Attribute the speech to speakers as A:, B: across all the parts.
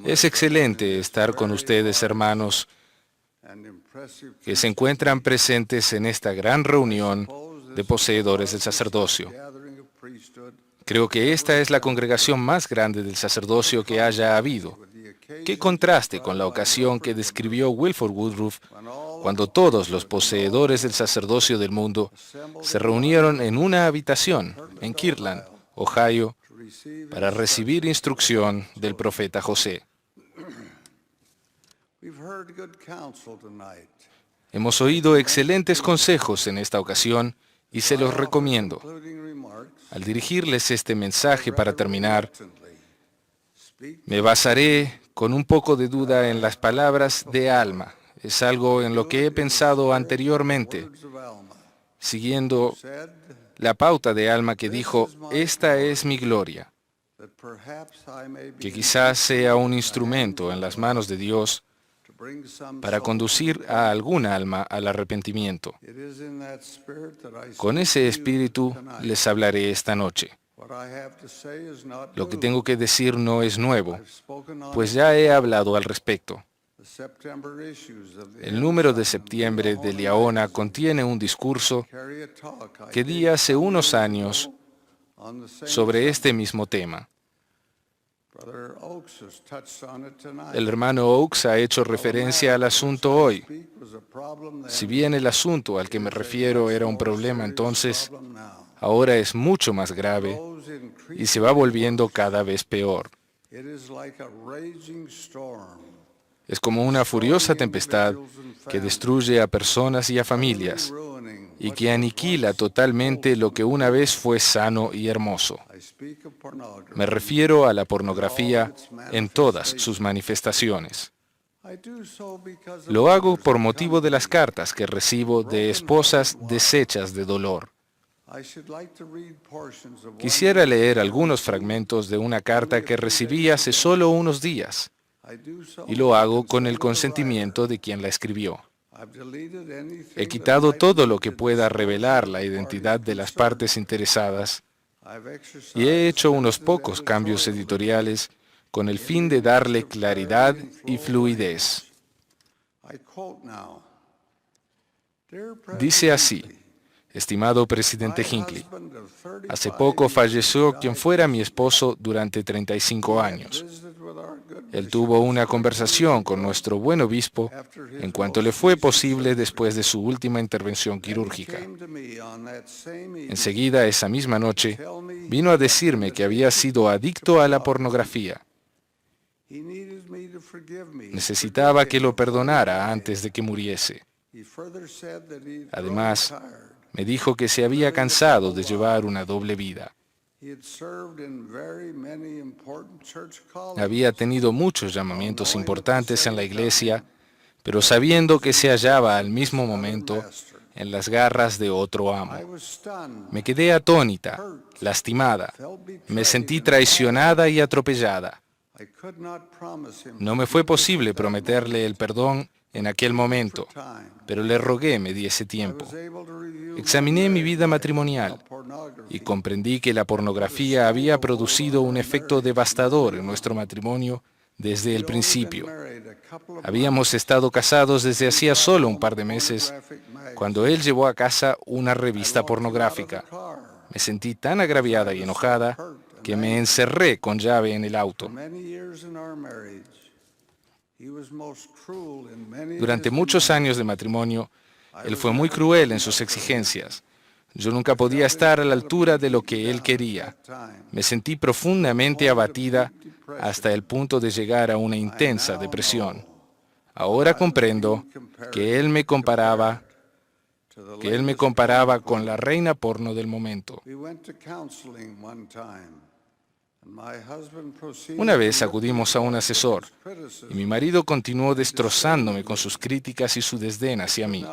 A: Es excelente estar con ustedes, hermanos, que se encuentran presentes en esta gran reunión de poseedores del sacerdocio. Creo que esta es la congregación más grande del sacerdocio que haya habido. Qué contraste con la ocasión que describió Wilford Woodruff, cuando todos los poseedores del sacerdocio del mundo se reunieron en una habitación en Kirtland, Ohio, para recibir instrucción del profeta José. Hemos oído excelentes consejos en esta ocasión y se los recomiendo. Al dirigirles este mensaje para terminar, me basaré con un poco de duda en las palabras de Alma. Es algo en lo que he pensado anteriormente, siguiendo la pauta de Alma que dijo, esta es mi gloria, que quizás sea un instrumento en las manos de Dios para conducir a algún alma al arrepentimiento. Con ese espíritu les hablaré esta noche. Lo que tengo que decir no es nuevo, pues ya he hablado al respecto. El número de septiembre de Liahona contiene un discurso que di hace unos años sobre este mismo tema. El hermano Oakes ha hecho referencia al asunto hoy. Si bien el asunto al que me refiero era un problema entonces, ahora es mucho más grave y se va volviendo cada vez peor. Es como una furiosa tempestad que destruye a personas y a familias y que aniquila totalmente lo que una vez fue sano y hermoso. Me refiero a la pornografía en todas sus manifestaciones. Lo hago por motivo de las cartas que recibo de esposas deshechas de dolor. Quisiera leer algunos fragmentos de una carta que recibí hace solo unos días, y lo hago con el consentimiento de quien la escribió. He quitado todo lo que pueda revelar la identidad de las partes interesadas y he hecho unos pocos cambios editoriales con el fin de darle claridad y fluidez. Dice así: estimado presidente Hinckley, hace poco falleció quien fuera mi esposo durante 35 años. Él tuvo una conversación con nuestro buen obispo en cuanto le fue posible después de su última intervención quirúrgica. Enseguida, esa misma noche, vino a decirme que había sido adicto a la pornografía. Necesitaba que lo perdonara antes de que muriese. Además, me dijo que se había cansado de llevar una doble vida. Había tenido muchos llamamientos importantes en la iglesia, pero sabiendo que se hallaba al mismo momento en las garras de otro amo. Me quedé atónita, lastimada, me sentí traicionada y atropellada. No me fue posible prometerle el perdón en aquel momento, pero le rogué me diese tiempo. Examiné mi vida matrimonial y comprendí que la pornografía había producido un efecto devastador en nuestro matrimonio desde el principio. Habíamos estado casados desde hacía solo un par de meses, cuando él llevó a casa una revista pornográfica. Me sentí tan agraviada y enojada que me encerré con llave en el auto. Durante muchos años de matrimonio, él fue muy cruel en sus exigencias. Yo nunca podía estar a la altura de lo que él quería. Me sentí profundamente abatida hasta el punto de llegar a una intensa depresión. Ahora comprendo que él me comparaba con la reina porno del momento. Una vez acudimos a un asesor y mi marido continuó destrozándome con sus críticas y su desdén hacia mí.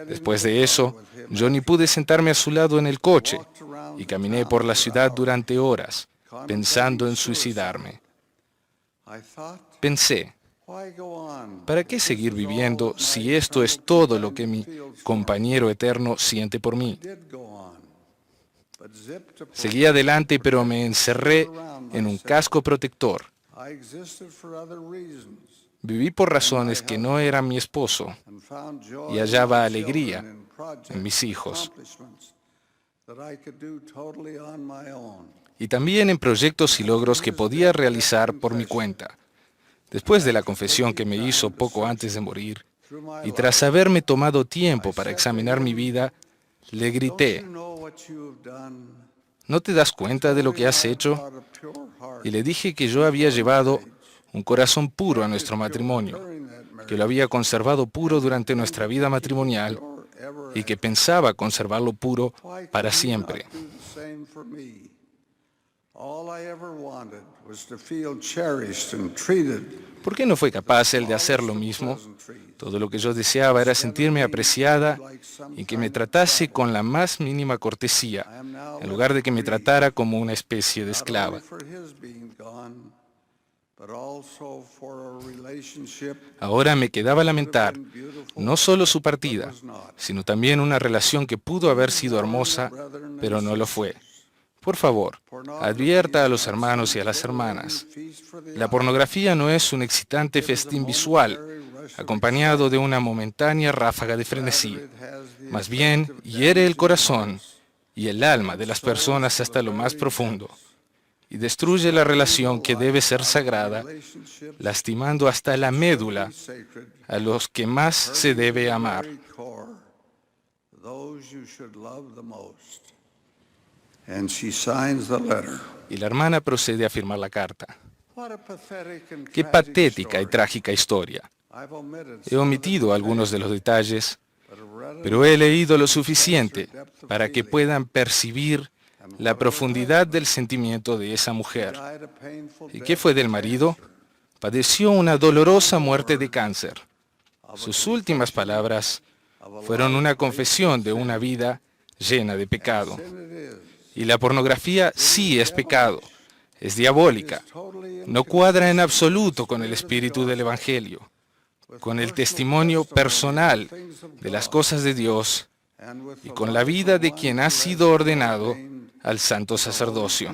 A: Después de eso, yo ni pude sentarme a su lado en el coche y caminé por la ciudad durante horas, pensando en suicidarme. Pensé, ¿para qué seguir viviendo si esto es todo lo que mi compañero eterno siente por mí? Seguí adelante, pero me encerré en un casco protector. Viví por razones que no eran mi esposo y hallaba alegría en mis hijos. Y también en proyectos y logros que podía realizar por mi cuenta. Después de la confesión que me hizo poco antes de morir, y tras haberme tomado tiempo para examinar mi vida, le grité: ¿no te das cuenta de lo que has hecho? Y le dije que yo había llevado un corazón puro a nuestro matrimonio, que lo había conservado puro durante nuestra vida matrimonial y que pensaba conservarlo puro para siempre. ¿Por qué no fue capaz él de hacer lo mismo? Todo lo que yo deseaba era sentirme apreciada y que me tratase con la más mínima cortesía, en lugar de que me tratara como una especie de esclava. Ahora me quedaba lamentar no solo su partida, sino también una relación que pudo haber sido hermosa, pero no lo fue. Por favor, advierta a los hermanos y a las hermanas. La pornografía no es un excitante festín visual, acompañado de una momentánea ráfaga de frenesí. Más bien, hiere el corazón y el alma de las personas hasta lo más profundo y destruye la relación que debe ser sagrada, lastimando hasta la médula a los que más se debe amar. Y la hermana procede a firmar la carta. Qué patética y trágica historia. He omitido algunos de los detalles, pero he leído lo suficiente para que puedan percibir la profundidad del sentimiento de esa mujer. ¿Y qué fue del marido? Padeció una dolorosa muerte de cáncer. Sus últimas palabras fueron una confesión de una vida llena de pecado. Y la pornografía sí es pecado, es diabólica, no cuadra en absoluto con el espíritu del Evangelio, con el testimonio personal de las cosas de Dios y con la vida de quien ha sido ordenado al santo sacerdocio.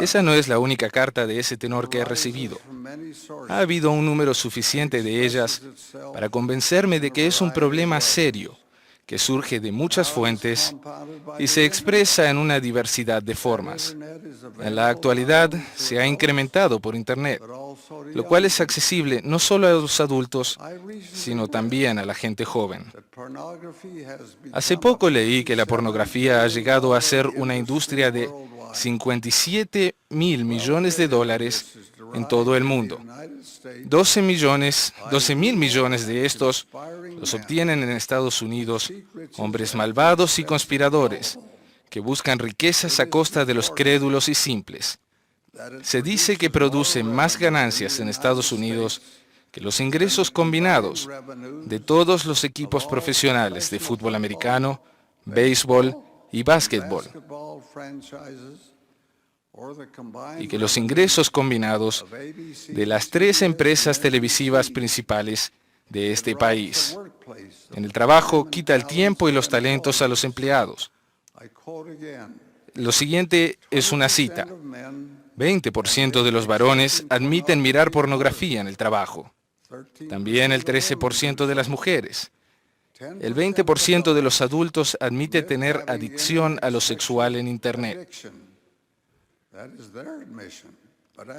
A: Esa no es la única carta de ese tenor que he recibido. Ha habido un número suficiente de ellas para convencerme de que es un problema serio, que surge de muchas fuentes y se expresa en una diversidad de formas. En la actualidad se ha incrementado por Internet, lo cual es accesible no solo a los adultos, sino también a la gente joven. Hace poco leí que la pornografía ha llegado a ser una industria de 57 mil millones de dólares en todo el mundo. 12 mil millones de estos los obtienen en Estados Unidos hombres malvados y conspiradores que buscan riquezas a costa de los crédulos y simples. Se dice que produce más ganancias en Estados Unidos que los ingresos combinados de todos los equipos profesionales de fútbol americano, béisbol y básquetbol, y que los ingresos combinados de las 3 empresas televisivas principales de este país. En el trabajo quita el tiempo y los talentos a los empleados. Lo siguiente es una cita. 20% de los varones admiten mirar pornografía en el trabajo. También el 13% de las mujeres. El 20% de los adultos admite tener adicción a lo sexual en Internet.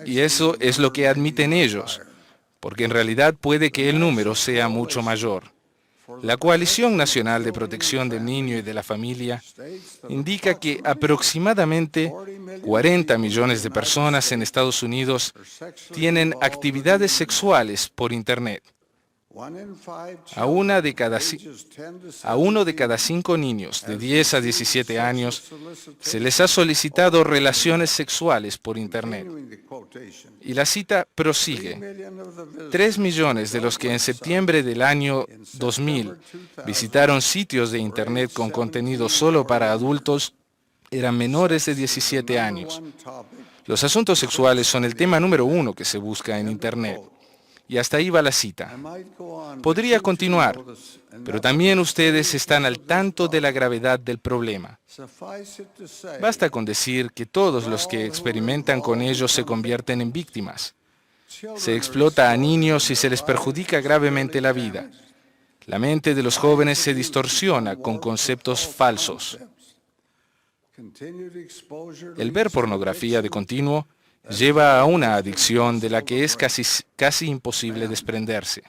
A: Y eso es lo que admiten ellos, porque en realidad puede que el número sea mucho mayor. La Coalición Nacional de Protección del Niño y de la Familia indica que aproximadamente 40 millones de personas en Estados Unidos tienen actividades sexuales por Internet. A uno de cada 5 niños de 10 a 17 años se les ha solicitado relaciones sexuales por Internet. Y la cita prosigue. 3 millones de los que en septiembre del año 2000 visitaron sitios de Internet con contenido solo para adultos eran menores de 17 años. Los asuntos sexuales son el tema número 1 que se busca en Internet. Y hasta ahí va la cita. Podría continuar, pero también ustedes están al tanto de la gravedad del problema. Basta con decir que todos los que experimentan con ello se convierten en víctimas. Se explota a niños y se les perjudica gravemente la vida. La mente de los jóvenes se distorsiona con conceptos falsos. El ver pornografía de continuo lleva a una adicción de la que es casi imposible desprenderse.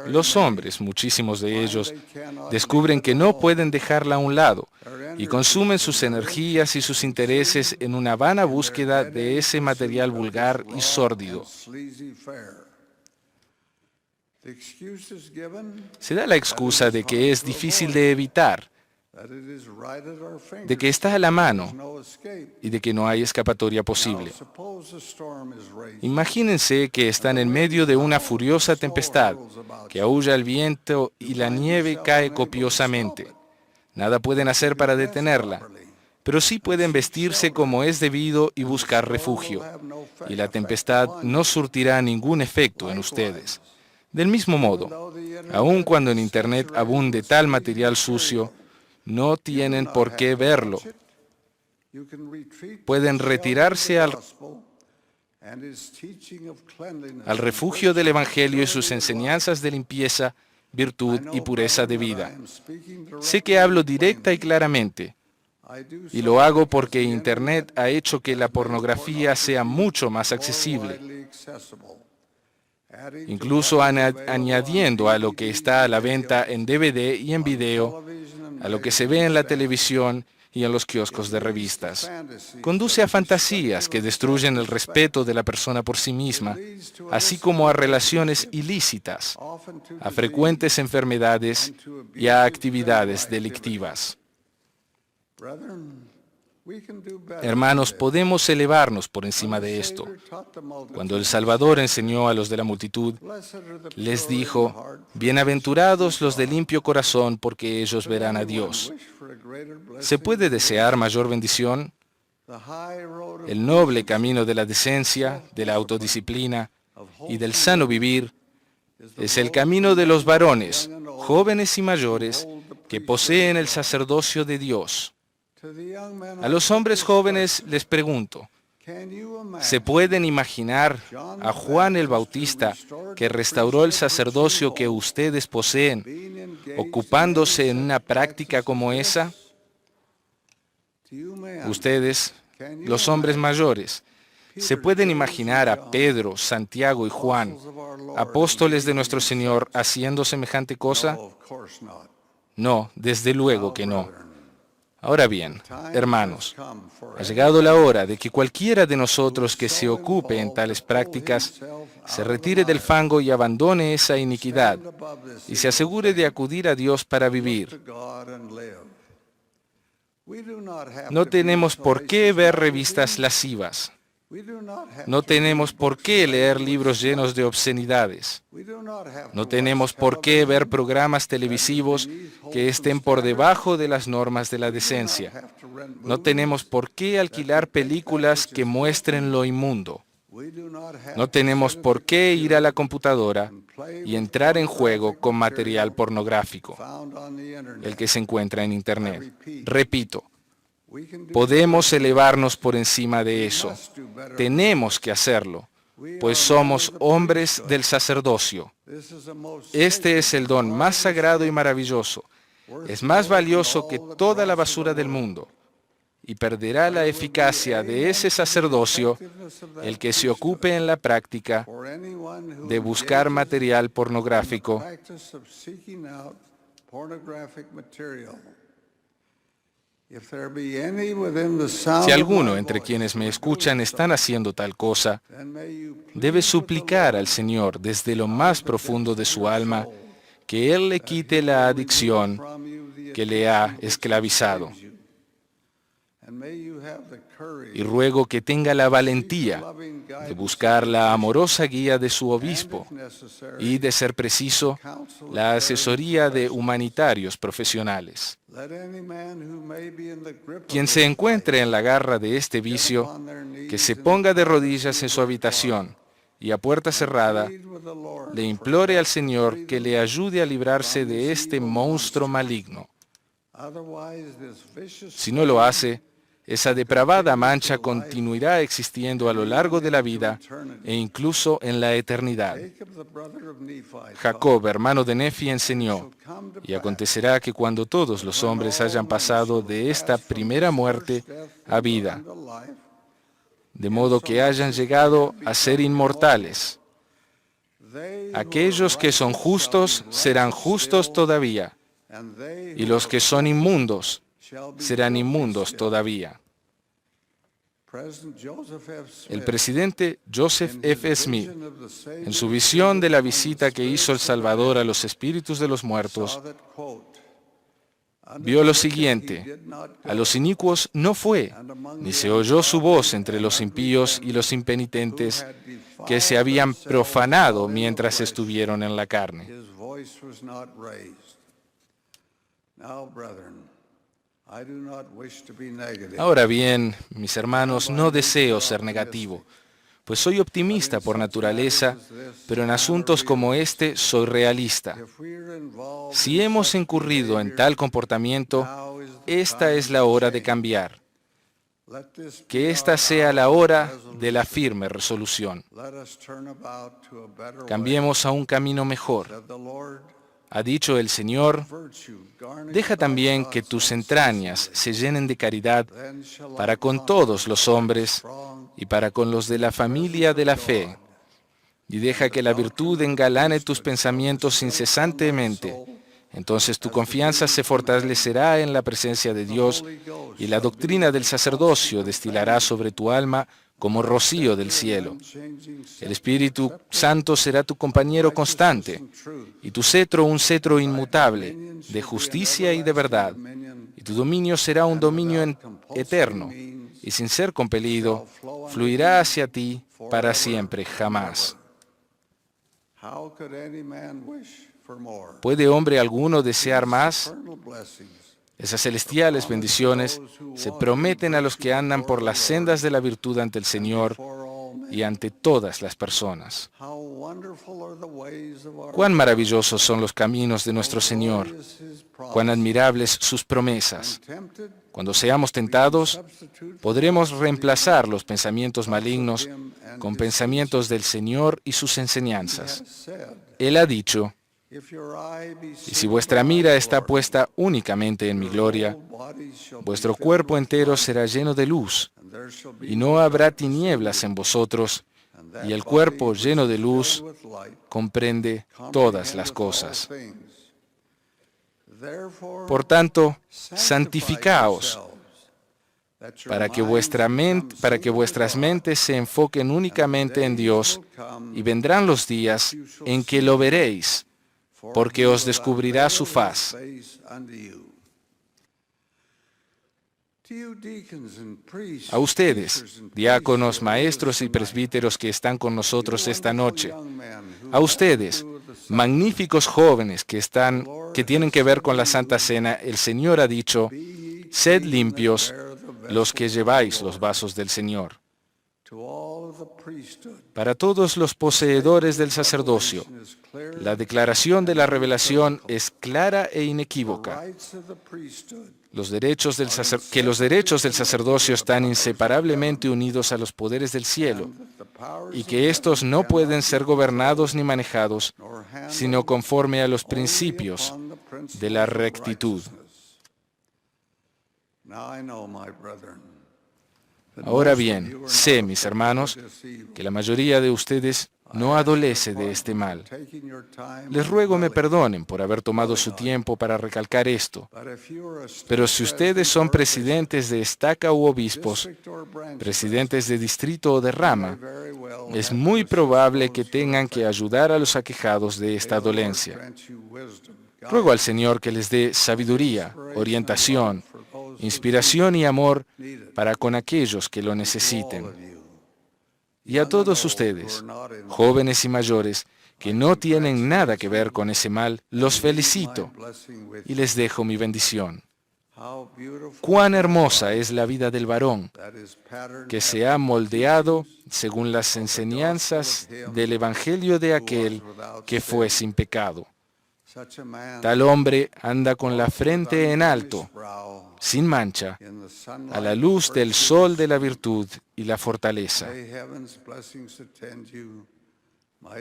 A: Los hombres, muchísimos de ellos, descubren que no pueden dejarla a un lado y consumen sus energías y sus intereses en una vana búsqueda de ese material vulgar y sórdido. Se da la excusa de que es difícil de evitar, de que está a la mano y de que no hay escapatoria posible. Imagínense que están en medio de una furiosa tempestad, que aúlla el viento y la nieve cae copiosamente. Nada pueden hacer para detenerla, pero sí pueden vestirse como es debido y buscar refugio, y la tempestad no surtirá ningún efecto en ustedes. Del mismo modo, aun cuando en Internet abunde tal material sucio, no tienen por qué verlo. Pueden retirarse al refugio del Evangelio y sus enseñanzas de limpieza, virtud y pureza de vida. Sé que hablo directa y claramente, y lo hago porque Internet ha hecho que la pornografía sea mucho más accesible, incluso añadiendo a lo que está a la venta en DVD y en video, a lo que se ve en la televisión y en los kioscos de revistas. Conduce a fantasías que destruyen el respeto de la persona por sí misma, así como a relaciones ilícitas, a frecuentes enfermedades y a actividades delictivas. Hermanos, podemos elevarnos por encima de esto. Cuando el Salvador enseñó a los de la multitud, les dijo: bienaventurados los de limpio corazón, porque ellos verán a Dios. ¿Se puede desear mayor bendición? El noble camino de la decencia, de la autodisciplina y del sano vivir es el camino de los varones, jóvenes y mayores, que poseen el sacerdocio de Dios. A los hombres jóvenes les pregunto, ¿se pueden imaginar a Juan el Bautista, que restauró el sacerdocio que ustedes poseen, ocupándose en una práctica como esa? Ustedes, los hombres mayores, ¿se pueden imaginar a Pedro, Santiago y Juan, apóstoles de nuestro Señor, haciendo semejante cosa? No, desde luego que no. Ahora bien, hermanos, ha llegado la hora de que cualquiera de nosotros que se ocupe en tales prácticas se retire del fango y abandone esa iniquidad y se asegure de acudir a Dios para vivir. No tenemos por qué ver revistas lascivas. No tenemos por qué leer libros llenos de obscenidades. No tenemos por qué ver programas televisivos que estén por debajo de las normas de la decencia. No tenemos por qué alquilar películas que muestren lo inmundo. No tenemos por qué ir a la computadora y entrar en juego con material pornográfico, el que se encuentra en Internet. Repito, podemos elevarnos por encima de eso. Tenemos que hacerlo, pues somos hombres del sacerdocio. Este es el don más sagrado y maravilloso. Es más valioso que toda la basura del mundo. Y perderá la eficacia de ese sacerdocio el que se ocupe en la práctica de buscar material pornográfico. Si alguno entre quienes me escuchan están haciendo tal cosa, debe suplicar al Señor desde lo más profundo de su alma que Él le quite la adicción que le ha esclavizado. Y ruego que tenga la valentía de buscar la amorosa guía de su obispo y, de ser preciso, la asesoría de humanitarios profesionales. Quien se encuentre en la garra de este vicio, que se ponga de rodillas en su habitación y a puerta cerrada, le implore al Señor que le ayude a librarse de este monstruo maligno. Si no lo hace, esa depravada mancha continuará existiendo a lo largo de la vida e incluso en la eternidad. Jacob, hermano de Nefi, enseñó, y acontecerá que cuando todos los hombres hayan pasado de esta primera muerte a vida, de modo que hayan llegado a ser inmortales, aquellos que son justos serán justos todavía, y los que son inmundos serán inmundos todavía. El presidente Joseph F. Smith, en su visión de la visita que hizo el Salvador a los espíritus de los muertos, vio lo siguiente: a los inicuos no fue, ni se oyó su voz entre los impíos y los impenitentes que se habían profanado mientras estuvieron en la carne. Ahora bien, mis hermanos, no deseo ser negativo, pues soy optimista por naturaleza, pero en asuntos como este soy realista. Si hemos incurrido en tal comportamiento, esta es la hora de cambiar. Que esta sea la hora de la firme resolución. Cambiemos a un camino mejor. Ha dicho el Señor: deja también que tus entrañas se llenen de caridad para con todos los hombres y para con los de la familia de la fe. Y deja que la virtud engalane tus pensamientos incesantemente. Entonces tu confianza se fortalecerá en la presencia de Dios y la doctrina del sacerdocio destilará sobre tu alma como rocío del cielo. El Espíritu Santo será tu compañero constante, y tu cetro un cetro inmutable, de justicia y de verdad. Y tu dominio será un dominio eterno, y sin ser compelido, fluirá hacia ti para siempre, jamás. ¿Puede hombre alguno desear más? Esas celestiales bendiciones se prometen a los que andan por las sendas de la virtud ante el Señor y ante todas las personas. Cuán maravillosos son los caminos de nuestro Señor, cuán admirables sus promesas. Cuando seamos tentados, podremos reemplazar los pensamientos malignos con pensamientos del Señor y sus enseñanzas. Él ha dicho: y si vuestra mira está puesta únicamente en mi gloria, vuestro cuerpo entero será lleno de luz, y no habrá tinieblas en vosotros, y el cuerpo lleno de luz comprende todas las cosas. Por tanto, santificaos, para que vuestras mentes se enfoquen únicamente en Dios, y vendrán los días en que lo veréis, porque os descubrirá su faz. A ustedes, diáconos, maestros y presbíteros que están con nosotros esta noche, a ustedes, magníficos jóvenes que tienen que ver con la Santa Cena, el Señor ha dicho: sed limpios los que lleváis los vasos del Señor. Para todos los poseedores del sacerdocio, la declaración de la revelación es clara e inequívoca. Los derechos del sacerdocio están inseparablemente unidos a los poderes del cielo, y que éstos no pueden ser gobernados ni manejados, sino conforme a los principios de la rectitud. Ahora bien, sé, mis hermanos, que la mayoría de ustedes no adolece de este mal. Les ruego me perdonen por haber tomado su tiempo para recalcar esto. Pero si ustedes son presidentes de estaca u obispos, presidentes de distrito o de rama, es muy probable que tengan que ayudar a los aquejados de esta dolencia. Ruego al Señor que les dé sabiduría, orientación, inspiración y amor para con aquellos que lo necesiten. Y a todos ustedes, jóvenes y mayores, que no tienen nada que ver con ese mal, los felicito y les dejo mi bendición. Cuán hermosa es la vida del varón que se ha moldeado según las enseñanzas del Evangelio de aquel que fue sin pecado. Tal hombre anda con la frente en alto, sin mancha, a la luz del sol de la virtud y la fortaleza.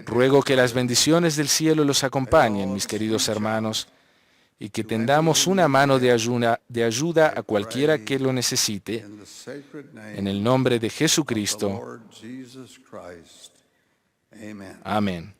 A: Ruego que las bendiciones del cielo los acompañen, mis queridos hermanos, y que tendamos una mano de ayuda a cualquiera que lo necesite, en el nombre de Jesucristo. Amén.